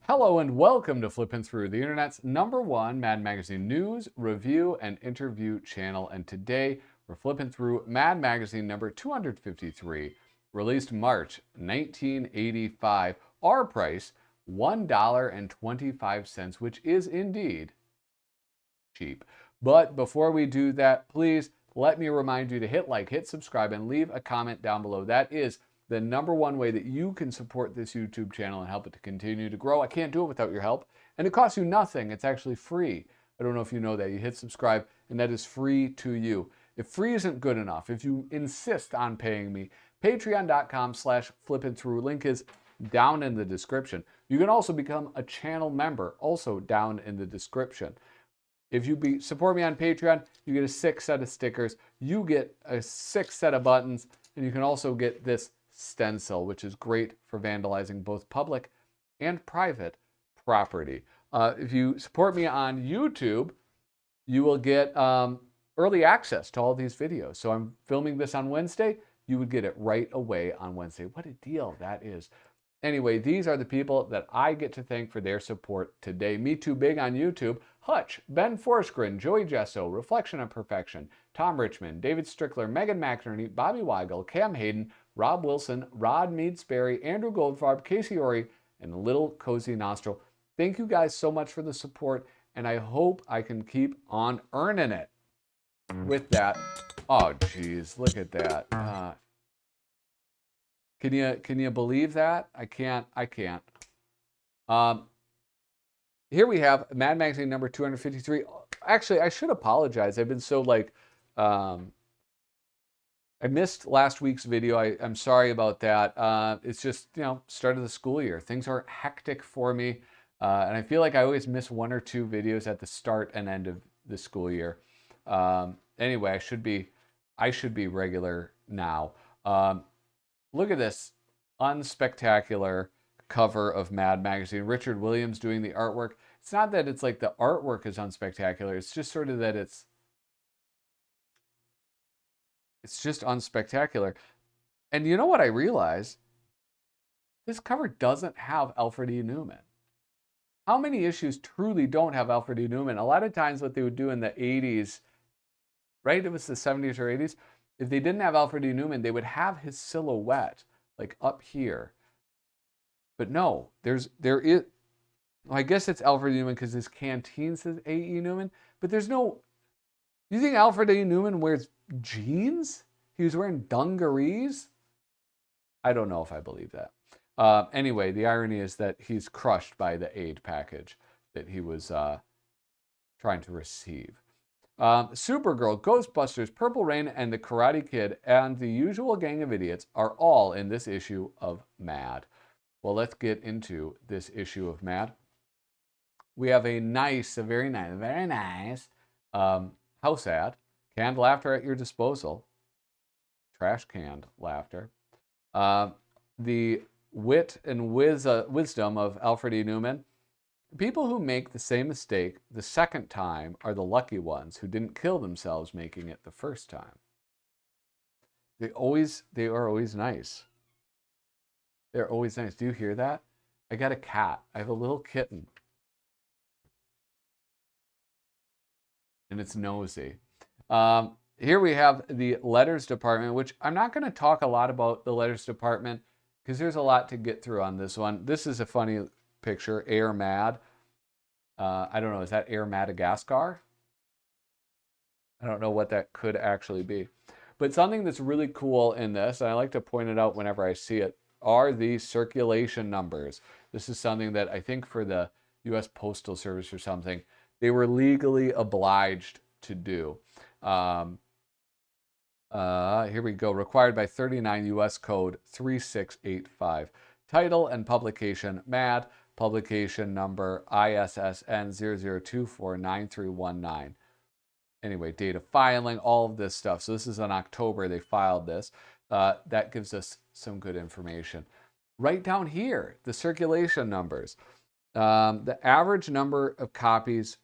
Hello and welcome to Flippin' Through, the internet's #1 Mad Magazine news, review, and interview channel. And today we're flipping through Mad Magazine number 253, released March 1985. Our price, $1.25, which is indeed cheap. But before we do that, please let me remind you to hit like, hit subscribe, and leave a comment down below. That is the #1 way that you can support this YouTube channel and help it to continue to grow. I can't do it without your help. And it costs you nothing. It's actually free. I don't know if you know that. You hit subscribe, and that is free to you. If free isn't good enough, if you insist on paying me, patreon.com/flippinthrough. Link is down in the description. You can also become a channel member, also down in the description. If you support me on Patreon, you get a 6 set of stickers. You get a 6 set of buttons, and you can also get this stencil, which is great for vandalizing both public and private property. If you support me on YouTube, you will get early access to all these videos. So I'm filming this on Wednesday. You would get it right away on Wednesday. What a deal that is. Anyway, these are the people that I get to thank for their support today. Me Too Big on YouTube, Hutch, Ben Forsgren, Joey Gesso, Reflection of Perfection, Tom Richmond, David Strickler, Megan McInerney, Bobby Weigel, Cam Hayden, Rob Wilson, Rod Mead-Sperry, Andrew Goldfarb, Casey Ori, and Little Cozy Nostril. Thank you guys so much for the support, and I hope I can keep on earning it. With that, oh geez, look at that. Can you believe that? I can't. Here we have Mad Magazine number 253. Actually, I should apologize. I've been so I missed last week's video. I'm sorry about that. It's just, start of the school year. Things are hectic for me. And I feel like I always miss 1 or 2 videos at the start and end of the school year. Anyway, I should be regular now. Look at this unspectacular cover of Mad Magazine. Richard Williams doing the artwork. It's not that it's like the artwork is unspectacular. It's just sort of that it's just unspectacular. And you know what I realized? This cover doesn't have Alfred E. Neuman. How many issues truly don't have Alfred E. Neuman? A lot of times what they would do in the 80s, right? It was the 70s or 80s. If they didn't have Alfred E. Neuman, they would have his silhouette like up here. But no, there is, well, I guess it's Alfred E. Neuman because his canteen says A.E. Neuman, but there's no, you think Alfred E. Neuman wears jeans? He was wearing dungarees? I don't know if I believe that. Anyway, the irony is that he's crushed by the aid package that he was trying to receive. Supergirl, Ghostbusters, Purple Rain, and the Karate Kid, and the usual gang of idiots are all in this issue of Mad. Well, let's get into this issue of Mad. We have a very nice house ad. Canned laughter at your disposal. Trash canned laughter. The wit and wisdom of Alfred E. Neuman. People who make the same mistake the second time are the lucky ones who didn't kill themselves making it the first time. They are always nice. They're always nice. Do you hear that? I got a cat. I have a little kitten. And it's nosy. Here we have the letters department, which I'm not going to talk a lot about the letters department because there's a lot to get through on this one. This is a funny picture, Air Mad. I don't know, is that Air Madagascar? I don't know what that could actually be. But something that's really cool in this, and I like to point it out whenever I see it, are the circulation numbers. This is something that I think for the U.S. Postal Service or something, they were legally obliged to do. Here we go. Required by 39 U.S. Code 3685. Title and publication, Mad. Publication number ISSN 00249319. Anyway, date of filing, all of this stuff. So this is in October they filed this. That gives us some good information. Right down here, the circulation numbers. The average number of copies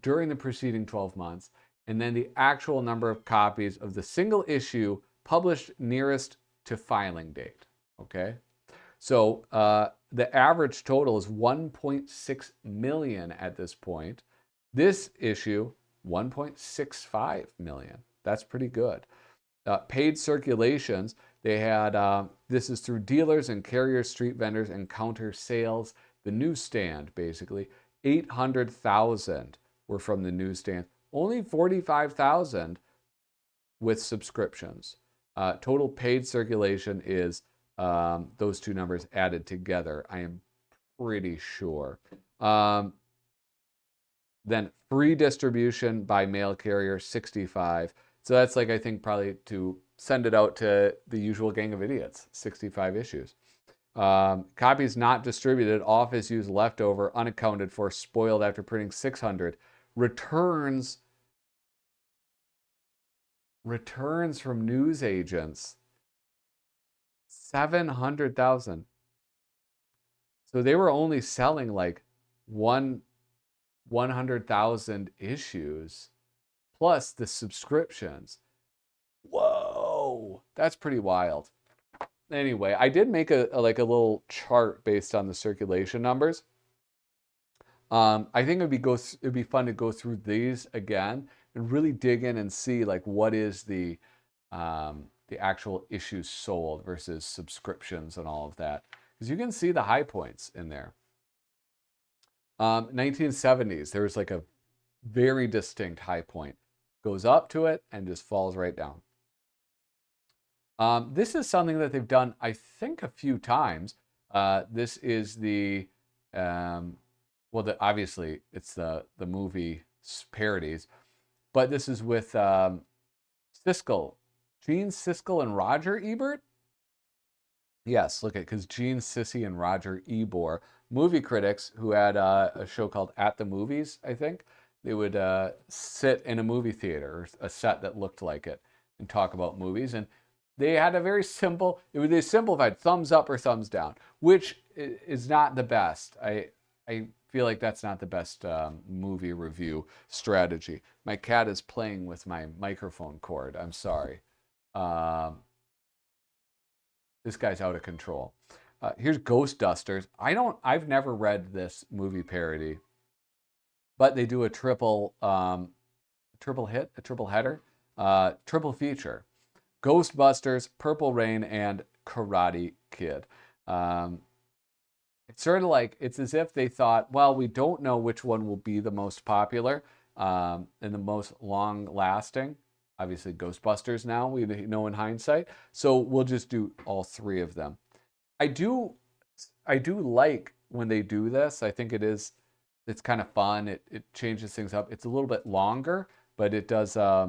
during the preceding 12 months, and then the actual number of copies of the single issue published nearest to filing date. Okay, so the average total is 1.6 million at this point. This issue, 1.65 million. That's pretty good. Paid circulations, they had, this is through dealers and carriers, street vendors, and counter sales. The newsstand, basically, 800,000 were from the newsstand. Only 45,000 with subscriptions. Total paid circulation is those two numbers added together, I am pretty sure. Then free distribution by mail carrier, 65. So that's like, I think, probably to send it out to the usual gang of idiots, 65 issues. Copies not distributed, office use leftover, unaccounted for, spoiled after printing 600. Returns from news agents, 700,000. So they were only selling like 100,000 issues plus the subscriptions. Whoa, that's pretty wild. Anyway, I did make a little chart based on the circulation numbers. I think it'd be fun to go through these again and really dig in and see like what is the actual issues sold versus subscriptions and all of that, because you can see the high points in there. 1970s, there was like a very distinct high point. Goes up to it and just falls right down. This is something that they've done, I think, a few times. This is the, obviously it's the movie parodies, but this is with Siskel, Gene Siskel and Roger Ebert. Yes, look at, because Gene Sissy and Roger Ebert, movie critics who had a show called At the Movies, I think. They would sit in a movie theater, or a set that looked like it, and talk about movies. And they had a very simple, they simplified thumbs up or thumbs down, which is not the best. I feel like that's not the best movie review strategy. My cat is playing with my microphone cord. I'm sorry. This guy's out of control. Here's Ghost Dusters. I've never read this movie parody, but they do a triple hit, a triple header, triple feature. Ghostbusters, Purple Rain, and Karate Kid. It's sort of like, it's as if they thought, well, we don't know which one will be the most popular and the most long-lasting. Obviously, Ghostbusters now, we know in hindsight. So we'll just do all three of them. I do like when they do this. I think it's kind of fun. It changes things up. It's a little bit longer, but it does, I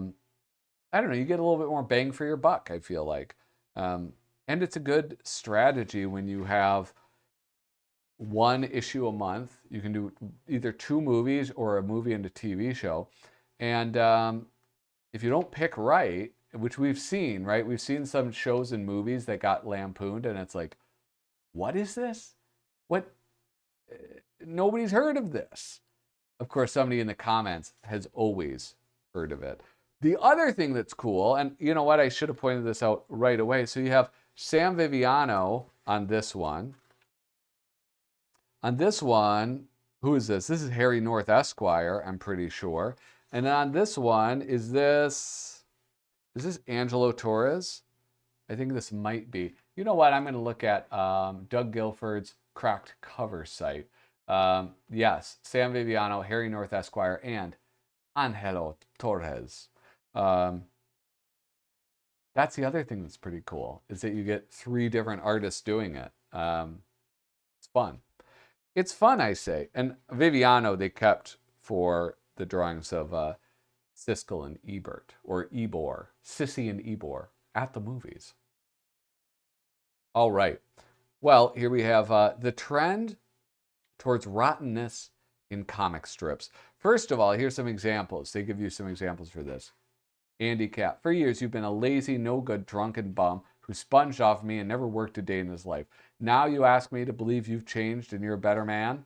don't know, you get a little bit more bang for your buck, I feel like. And it's a good strategy when you have one issue a month. You can do either 2 movies or a movie and a TV show. And if you don't pick right, which we've seen, right? We've seen some shows and movies that got lampooned, and it's like, what is this? What? Nobody's heard of this. Of course, somebody in the comments has always heard of it. The other thing that's cool, and you know what? I should have pointed this out right away. So you have Sam Viviano on this one. On this one, who is this? This is Harry North Esquire, I'm pretty sure. And on this one, is this Angelo Torres? I think this might be. You know what? I'm going to look at Doug Guilford's cracked cover site. Yes, Sam Viviano, Harry North Esquire, and Angelo Torres. That's the other thing that's pretty cool, is that you get 3 different artists doing it. It's fun. It's fun, I say. And Viviano, they kept for the drawings of Siskel and Ebert, or Ebor, Sissy and Ebor, at the movies. All right. Well, here we have the trend towards rottenness in comic strips. First of all, here's some examples. They give you some examples for this. Andy Cap, for years you've been a lazy, no-good, drunken bum who sponged off me and never worked a day in his life. Now you ask me to believe you've changed and you're a better man?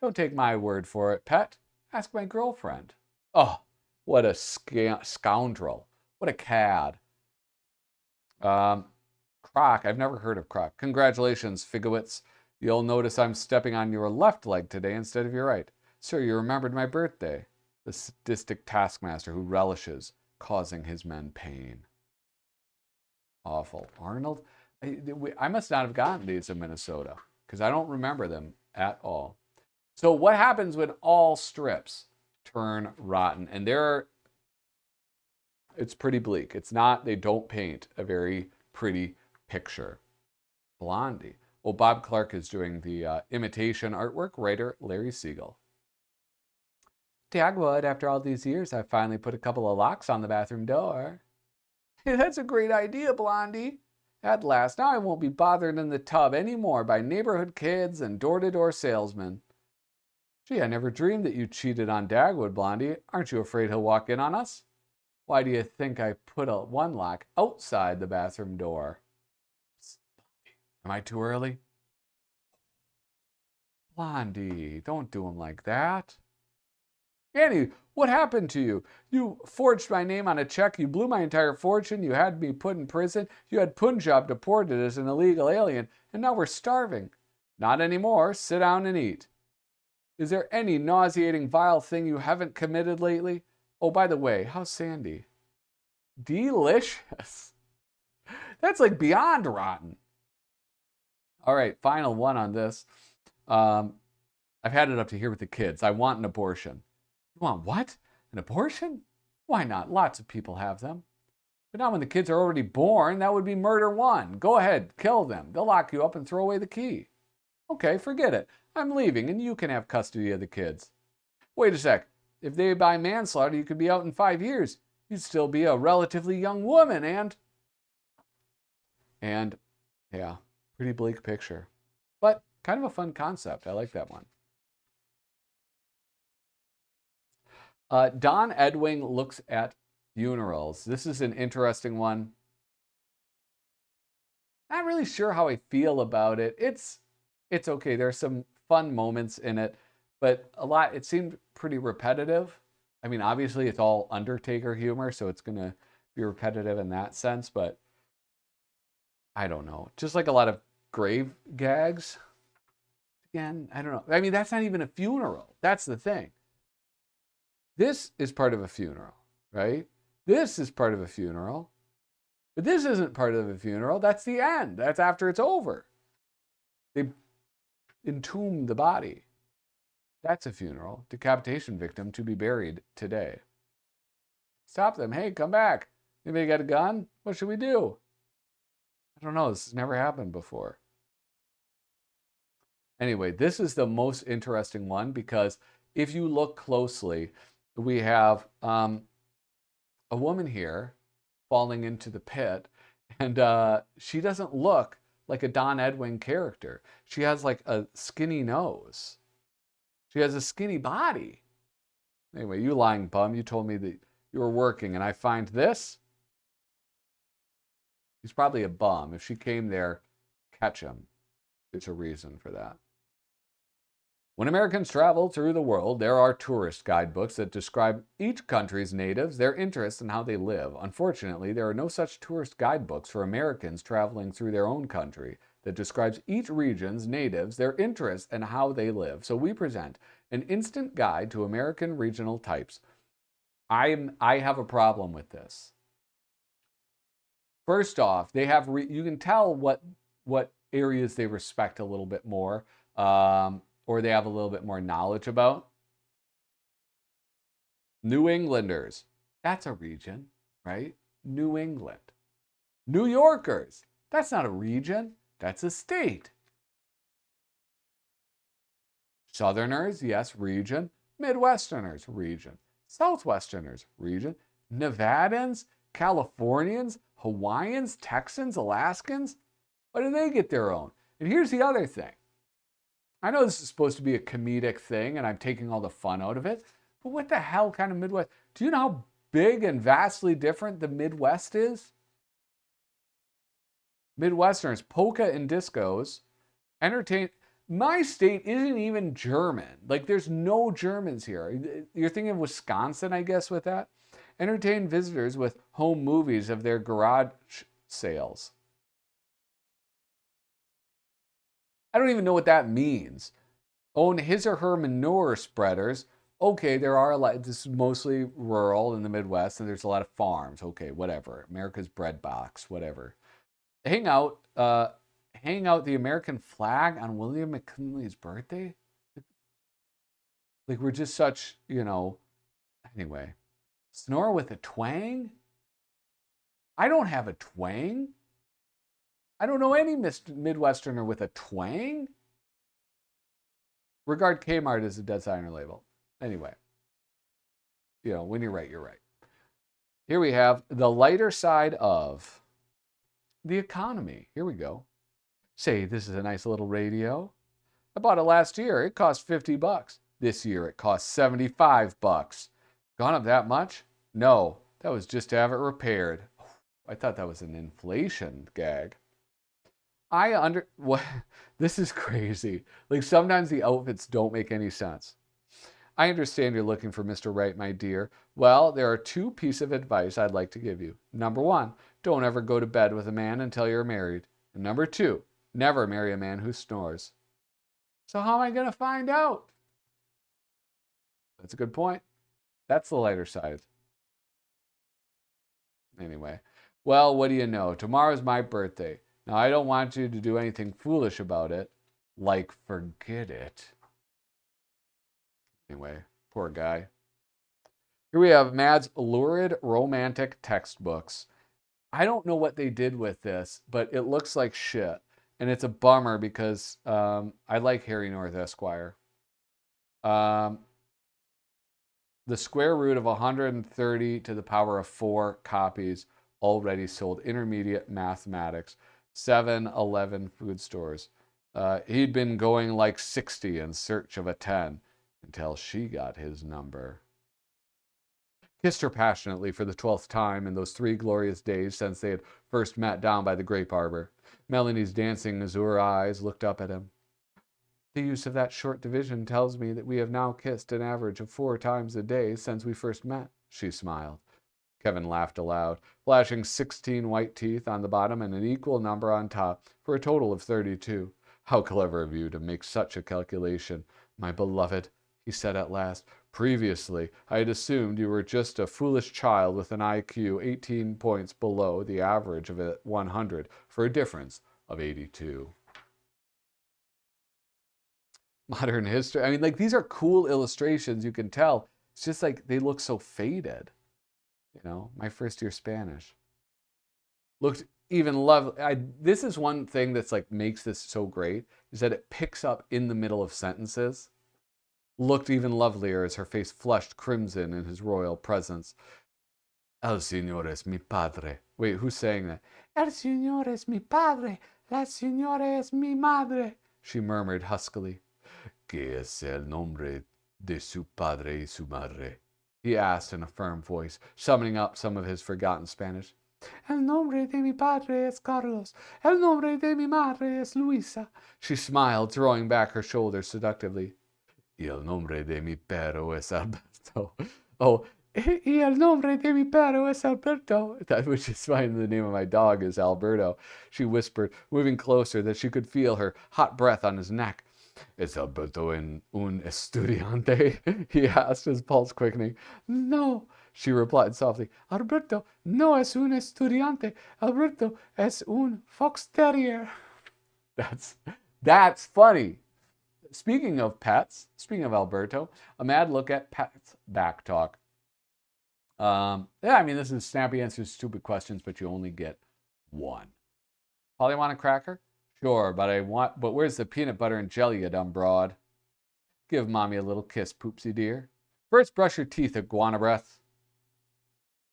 Don't take my word for it, pet. Ask my girlfriend. Oh, what a scoundrel. What a cad. Croc. I've never heard of Croc. Congratulations, Figowitz. You'll notice I'm stepping on your left leg today instead of your right. Sir, you remembered my birthday. The sadistic taskmaster who relishes causing his men pain. Awful. Arnold? I must not have gotten these in Minnesota because I don't remember them at all. So what happens when all strips turn rotten? And it's pretty bleak. It's not, they don't paint a very pretty picture. Blondie. Well, Bob Clark is doing the imitation artwork, writer Larry Siegel. Dagwood, after all these years, I finally put a couple of locks on the bathroom door. Hey, that's a great idea, Blondie. At last, now I won't be bothered in the tub anymore by neighborhood kids and door-to-door salesmen. Gee, I never dreamed that you cheated on Dagwood, Blondie. Aren't you afraid he'll walk in on us? Why do you think I put one lock outside the bathroom door? Am I too early? Blondie, don't do him like that. Annie, what happened to you? You forged my name on a check. You blew my entire fortune. You had me put in prison. You had Punjab deported as an illegal alien. And now we're starving. Not anymore. Sit down and eat. Is there any nauseating, vile thing you haven't committed lately? Oh, by the way, how's Sandy? Delicious. That's like beyond rotten. All right, final one on this. I've had it up to here with the kids. I want an abortion. You want what? An abortion? Why not? Lots of people have them. But now when the kids are already born, that would be murder one. Go ahead, kill them. They'll lock you up and throw away the key. Okay, forget it. I'm leaving and you can have custody of the kids. Wait a sec. If they by manslaughter, you could be out in 5 years. You'd still be a relatively young woman and yeah, pretty bleak picture. But kind of a fun concept. I like that one. Don Edwing looks at funerals. This is an interesting one. Not really sure how I feel about it. It's okay. There's some fun moments in it, but it seemed pretty repetitive. I mean, obviously it's all Undertaker humor, so it's going to be repetitive in that sense, but I don't know. Just like a lot of grave gags. Again, I don't know. I mean, that's not even a funeral. That's the thing. This is part of a funeral, right? This is part of a funeral. But this isn't part of a funeral. That's the end. That's after it's over. They entomb the body. That's a funeral. Decapitation victim to be buried today. Stop them. Hey, come back. Anybody got a gun? What should we do? I don't know. This has never happened before. Anyway, this is the most interesting one because if you look closely, we have a woman here falling into the pit, and she doesn't look like a Don Edwing character. She has like a skinny nose. She has a skinny body. Anyway, you lying bum, you told me that you were working, and I find this. He's probably a bum. If she came there, catch him. There's a reason for that. When Americans travel through the world, there are tourist guidebooks that describe each country's natives, their interests, and how they live. Unfortunately, there are no such tourist guidebooks for Americans traveling through their own country that describes each region's natives, their interests, and how they live. So we present an instant guide to American regional types. I have a problem with this. First off, they have you can tell what areas they respect a little bit more. Or they have a little bit more knowledge about. New Englanders. That's a region, right? New England. New Yorkers. That's not a region. That's a state. Southerners, yes, region. Midwesterners, region. Southwesterners, region. Nevadans, Californians, Hawaiians, Texans, Alaskans. Why do they get their own? And here's the other thing. I know this is supposed to be a comedic thing, and I'm taking all the fun out of it, but what the hell kind of Midwest? Do you know how big and vastly different the Midwest is? Midwesterners, polka and discos, entertain. My state isn't even German. Like, there's no Germans here. You're thinking of Wisconsin, I guess, with that? Entertain visitors with home movies of their garage sales. I don't even know what that means. Own his or her manure spreaders. Okay, there are a lot. This is mostly rural in the Midwest, and there's a lot of farms. Okay, whatever. America's bread box, whatever. Hang out, uh, hang out the American flag on William McKinley's birthday. Like we're just such, Anyway, snore with a twang. I don't have a twang. I don't know any Midwesterner with a twang. Regard Kmart as a dead signer label. Anyway, when you're right, you're right. Here we have the lighter side of the economy. Here we go. Say, this is a nice little radio. I bought it last year. It cost $50. This year it cost $75. Gone up that much? No, that was just to have it repaired. I thought that was an inflation gag. What? This is crazy. Like sometimes the outfits don't make any sense. I understand you're looking for Mr. Right, my dear. Well, there are 2 pieces of advice I'd like to give you. Number 1, don't ever go to bed with a man until you're married. And number 2, never marry a man who snores. So how am I going to find out? That's a good point. That's the lighter side. Anyway, well, what do you know? Tomorrow's my birthday. Now, I don't want you to do anything foolish about it, like forget it. Anyway, poor guy. Here we have Mad's lurid romantic textbooks. I don't know what they did with this, but it looks like shit. And it's a bummer because I like Harry North Esquire. The square root of 130 to the power of 4 copies already sold. Intermediate mathematics. 7-Eleven food stores. He'd been going like 60 in search of a 10 until she got his number. Kissed her passionately for the 12th time in those 3 glorious days since they had first met down by the grape arbor. Melanie's dancing azure eyes looked up at him. The use of that short division tells me that we have now kissed an average of 4 times a day since we first met, she smiled. Kevin laughed aloud, flashing 16 white teeth on the bottom and an equal number on top, for a total of 32. How clever of you to make such a calculation, my beloved, he said at last. Previously, I had assumed you were just a foolish child with an IQ 18 points below the average of 100 for a difference of 82. Modern history. I mean, like, these are cool illustrations. You can tell. It's just like they look so faded. My first year Spanish looked even lovely. This is one thing that's like makes this so great is that it picks up in the middle of sentences. Looked even lovelier as her face flushed crimson in his royal presence. El Señor es mi padre. Wait, who's saying that? El Señor es mi padre. La Señora es mi madre. She murmured huskily. ¿Qué es el nombre de su padre y su madre? He asked in a firm voice, summoning up some of his forgotten Spanish. El nombre de mi padre es Carlos. El nombre de mi madre es Luisa. She smiled, throwing back her shoulders seductively. Y el nombre de mi perro es Alberto. Oh, y el nombre de mi perro es Alberto. That which is fine. The name of my dog is Alberto, she whispered, moving closer that she could feel her hot breath on his neck. ¿Es Alberto un estudiante? He asked, his pulse quickening. No, she replied softly. Alberto no es un estudiante. Alberto es un fox terrier. That's funny. Speaking of pets, speaking of Alberto, a mad look at pets back talk. This is snappy answers to stupid questions, but you only get one. Polly want a cracker? Sure, but where's the peanut butter and jelly, you dumb broad? Give mommy a little kiss, Poopsie dear. First brush your teeth, iguana breath.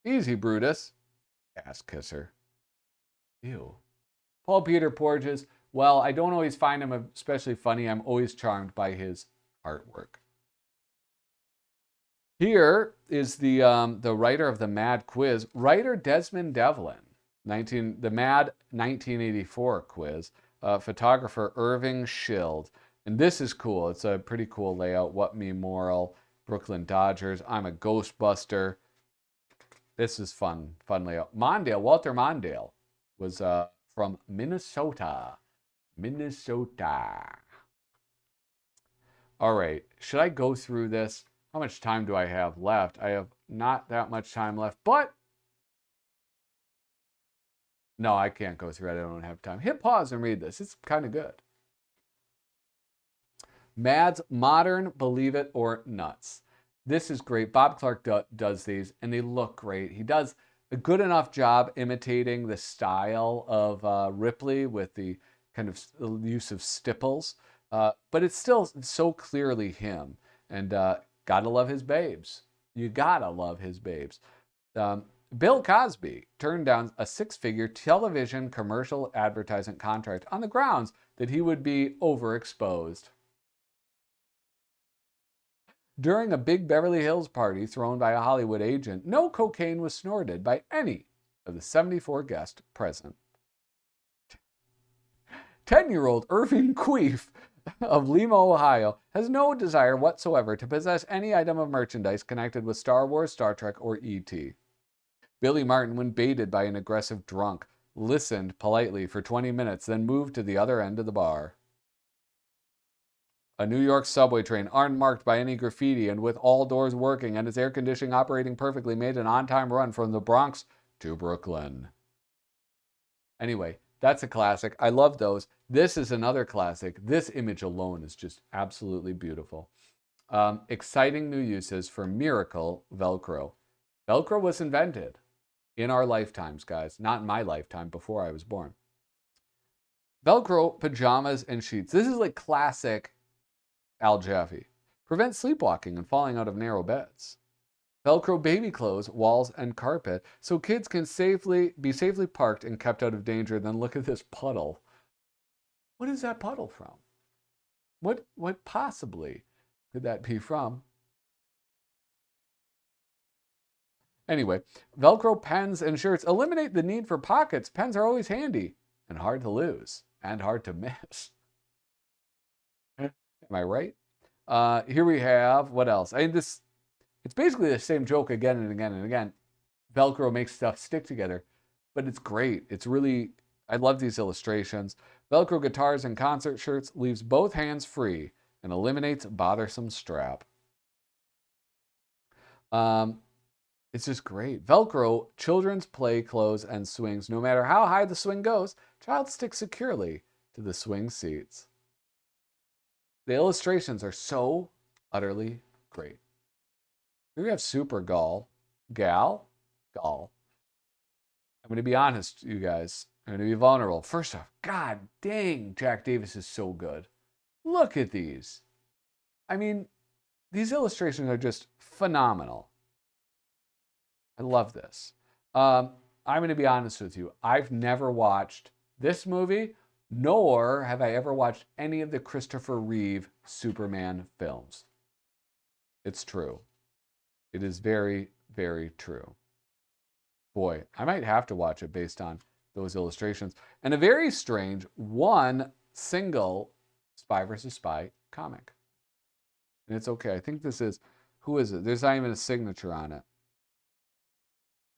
Easy, Brutus. Ass kisser. Ew. Paul Peter Porges. Well, I don't always find him especially funny. I'm always charmed by his artwork. Here is the writer of the Mad Quiz, writer Desmond Devlin, the Mad 1984 quiz, photographer Irving Schild. And this is cool. It's a pretty cool layout. What Me Moral, Brooklyn Dodgers, I'm a Ghostbuster. This is fun layout. Walter Mondale was from Minnesota. Minnesota. All right, should I go through this? How much time do I have left? I have not that much time left, but no, I can't go through it. I don't have time. Hit pause and read this. It's kind of good. Mad's Modern Believe It or Nuts. This is great. Bob Clark does these, and they look great. He does a good enough job imitating the style of Ripley with the kind of use of stipples, but it's still so clearly him. And gotta love his babes. You gotta love his babes. Bill Cosby turned down a six-figure television commercial advertising contract on the grounds that he would be overexposed. During a big Beverly Hills party thrown by a Hollywood agent, no cocaine was snorted by any of the 74 guests present. 10-year-old Irving Queef of Lima, Ohio, has no desire whatsoever to possess any item of merchandise connected with Star Wars, Star Trek, or E.T. Billy Martin, when baited by an aggressive drunk, listened politely for 20 minutes, then moved to the other end of the bar. A New York subway train, unmarked by any graffiti and with all doors working and its air conditioning operating perfectly, made an on-time run from the Bronx to Brooklyn. Anyway, that's a classic. I love those. This is another classic. This image alone is just absolutely beautiful. Exciting new uses for Miracle Velcro. Velcro was invented in our lifetimes, guys. Not in my lifetime, before I was born. Velcro pajamas and sheets. This is like classic Al Jaffee. Prevent sleepwalking and falling out of narrow beds. Velcro baby clothes, walls, and carpet so kids can be safely parked and kept out of danger. Then look at this puddle. What is that puddle from? What possibly could that be from? Anyway, Velcro pens and shirts eliminate the need for pockets. Pens are always handy and hard to lose and hard to miss. Am I right? Here we have, what else? It's basically the same joke again and again and again. Velcro makes stuff stick together, but it's great. It's really, I love these illustrations. Velcro guitars and concert shirts leaves both hands free and eliminates bothersome strap. It's just great. Velcro children's play clothes and swings. No matter how high the swing goes, child sticks securely to the swing seats. The illustrations are so utterly great. Here we have Super Gall. Gall. I'm going to be honest, you guys. I'm going to be vulnerable. First off, God dang, Jack Davis is so good. Look at these. I mean, these illustrations are just phenomenal. I love this. I'm going to be honest with you. I've never watched this movie, nor have I ever watched any of the Christopher Reeve Superman films. It's true. It is very, very true. Boy, I might have to watch it based on those illustrations. And a very strange one single Spy versus Spy comic. And it's okay. I think this is, who is it? There's not even a signature on it.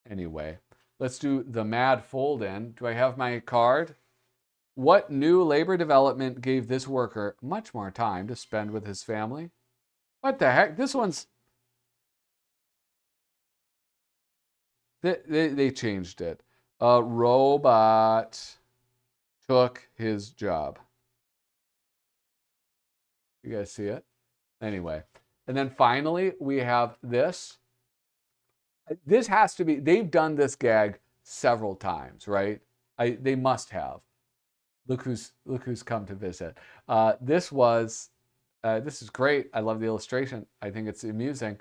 Anyway, let's do the Mad Fold-In. Do I have my card? What new labor development gave this worker much more time to spend with his family? What the heck? This one's... They changed it. A robot took his job. You guys see it? Anyway. And then finally, we have this. This has to be, they've done this gag several times, right? They must have. Look who's come to visit. This is great. I love the illustration. I think it's amusing.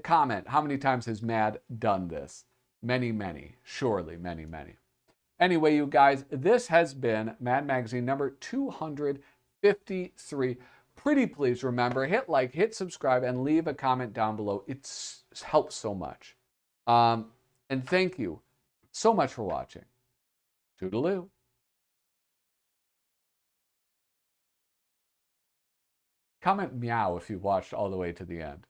Comment, how many times has Mad done this? Many, many. Surely, many, many. Anyway, you guys, this has been Mad Magazine number 253. Pretty please remember, hit like, hit subscribe, and leave a comment down below. It helps so much. And thank you so much for watching. Toodaloo. Comment meow if you watched all the way to the end.